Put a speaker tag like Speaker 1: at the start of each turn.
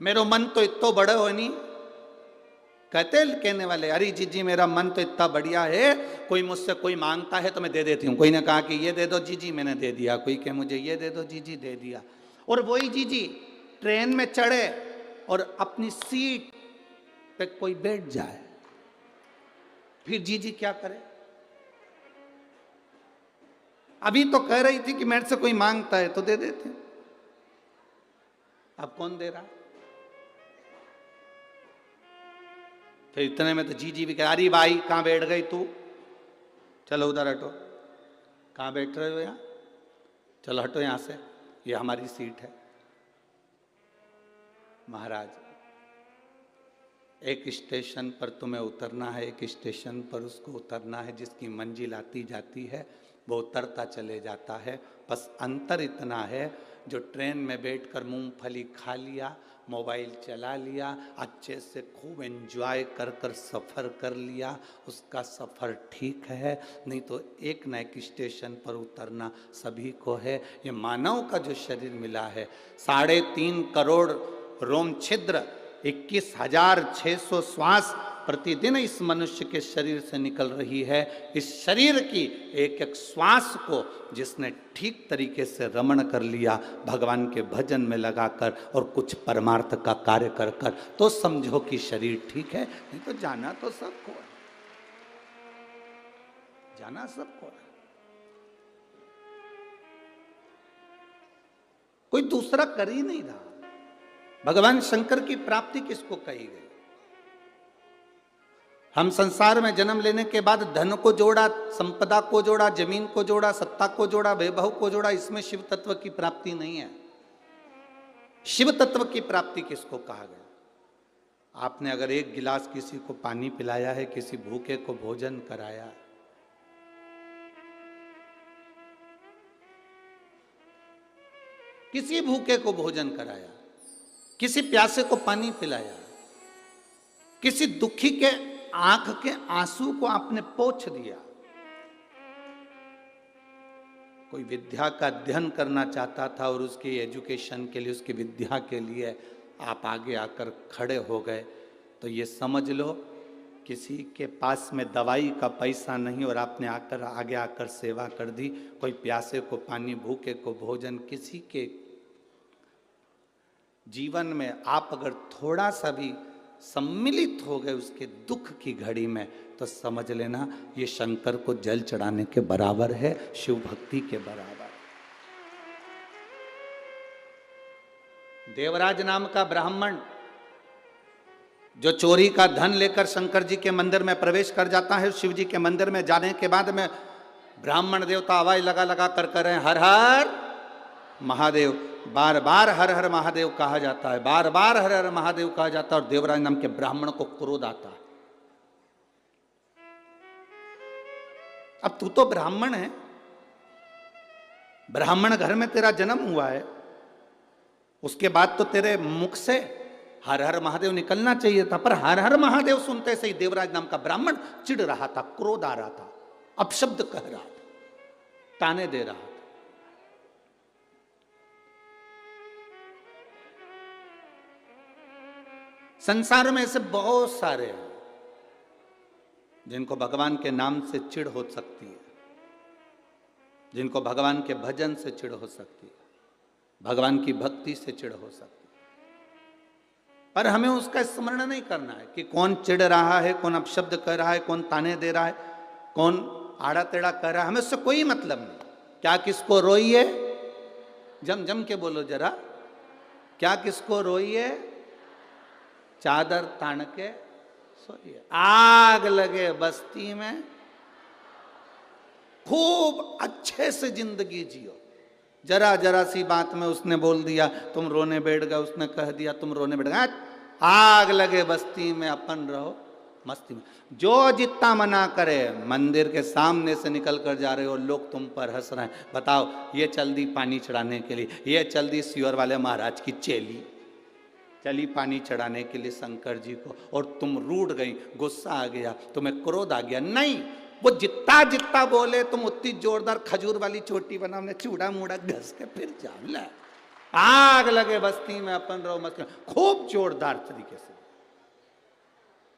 Speaker 1: मेरो मन तो इतो बड़ा हो नहीं। कहते कहने वाले, अरे जीजी मेरा मन तो इतना बढ़िया है, कोई मुझसे कोई मांगता है तो मैं दे देती हूँ। कोई ने कहा कि ये दे दो जीजी, मैंने दे दिया। कोई कहे मुझे ये दे दो जीजी, दे दिया। और वही जीजी ट्रेन में चढ़े और अपनी सीट पे कोई बैठ जाए, फिर जीजी क्या करे? अभी तो कह रही थी कि मेरे से कोई मांगता है तो दे देते हैं, अब कौन दे रहा? फिर इतने में तो जीजी भी कह, अरे भाई कहां बैठ गई तू, चलो उधर हटो। कहां बैठ रहे हो? यहाँ चलो हटो यहां से, ये हमारी सीट है। महाराज, एक स्टेशन पर तुम्हें उतरना है, एक स्टेशन पर उसको उतरना है। जिसकी मंजिल आती जाती है वो उतरता चले जाता है। बस अंतर इतना है, जो ट्रेन में बैठकर मूंगफली खा लिया, मोबाइल चला लिया, अच्छे से खूब एंजॉय कर कर सफ़र कर लिया, उसका सफ़र ठीक है। नहीं तो एक न एक स्टेशन पर उतरना सभी को है। ये मानव का जो शरीर मिला है, 3.5 करोड़ रोम छिद्र, 21,600 श्वास प्रतिदिन इस मनुष्य के शरीर से निकल रही है। इस शरीर की एक एक श्वास को जिसने ठीक तरीके से रमण कर लिया, भगवान के भजन में लगाकर और कुछ परमार्थ का कार्य कर कर, तो समझो कि शरीर ठीक है। नहीं तो जाना तो सबको है, जाना सबको है। कोई दूसरा कर ही नहीं रहा। भगवान शंकर की प्राप्ति किसको कही गई? हम संसार में जन्म लेने के बाद धन को जोड़ा, संपदा को जोड़ा, जमीन को जोड़ा, सत्ता को जोड़ा, वैभव को जोड़ा, इसमें शिव तत्व की प्राप्ति नहीं है। शिव तत्व की प्राप्ति किसको कहा गया? आपने अगर एक गिलास किसी को पानी पिलाया है, किसी भूखे को भोजन कराया, किसी भूखे को भोजन कराया, किसी प्यासे को पानी पिलाया, किसी दुखी के आंख के आंसू को आपने पोंछ दिया। कोई विद्या का अध्ययन करना चाहता था और उसकी एजुकेशन के लिए, उसकी विद्या के लिए आप आगे आकर खड़े हो गए, तो ये समझ लो किसी के पास में दवाई का पैसा नहीं और आपने आकर आगे आकर सेवा कर दी। कोई प्यासे को पानी, भूखे को भोजन, किसी के जीवन में आप अगर थोड़ा सा भी सम्मिलित हो गए उसके दुख की घड़ी में, तो समझ लेना ये शंकर को जल चढ़ाने के बराबर है, शिव भक्ति के बराबर। देवराज नाम का ब्राह्मण जो चोरी का धन लेकर शंकर जी के मंदिर में प्रवेश कर जाता है, शिव जी के मंदिर में जाने के बाद में ब्राह्मण देवता आवाज लगा लगा कर रहे हैं, हर हर महादेव। बार बार हर हर महादेव कहा जाता है, बार बार हर हर महादेव कहा जाता है, और देवराज नाम के ब्राह्मण को क्रोध आता है। अब तू तो ब्राह्मण है, ब्राह्मण घर में तेरा जन्म हुआ है, उसके बाद तो तेरे मुख से हर हर महादेव निकलना चाहिए था। पर हर हर महादेव सुनते से ही देवराज नाम का ब्राह्मण चिढ़ रहा था, क्रोध आ रहा था, अपशब्द कह रहा था, ताने दे रहा था। संसार में ऐसे बहुत सारे हैं जिनको भगवान के नाम से चिढ़ हो सकती है, जिनको भगवान के भजन से चिढ़ हो सकती है, भगवान की भक्ति से चिढ़ हो सकती है। पर हमें उसका स्मरण नहीं करना है कि कौन चिढ़ रहा है, कौन अपशब्द कर रहा है, कौन ताने दे रहा है, कौन आड़ा टेढ़ा कर रहा है, हमें उससे कोई मतलब नहीं। क्या किसको रोइए, जम जम के बोलो जरा, क्या किसको रोइए, चादर तान के सोइए। आग लगे बस्ती में, खूब अच्छे से जिंदगी जियो। जरा जरा सी बात में उसने बोल दिया तुम रोने बैठ गए, उसने कह दिया तुम रोने बैठ गए, आग लगे बस्ती में, अपन रहो मस्ती में। जो जितना मना करे, मंदिर के सामने से निकल कर जा रहे हो, लोग तुम पर हंस रहे हैं। बताओ, ये चल दी पानी चढ़ाने के लिए, ये चल दी सियोर वाले महाराज की चेली, चली पानी चढ़ाने के लिए शंकर जी को, और तुम रूठ गई, गुस्सा आ गया, तुम्हें क्रोध आ गया। नहीं, वो जितना जितना बोले तुम उतनी जोरदार खजूर वाली चोटी बना, हमने चूड़ा मूड़ा घस के फिर जाओ। आग लगे बस्ती में अपन रहो मस्त, खूब जोरदार तरीके से।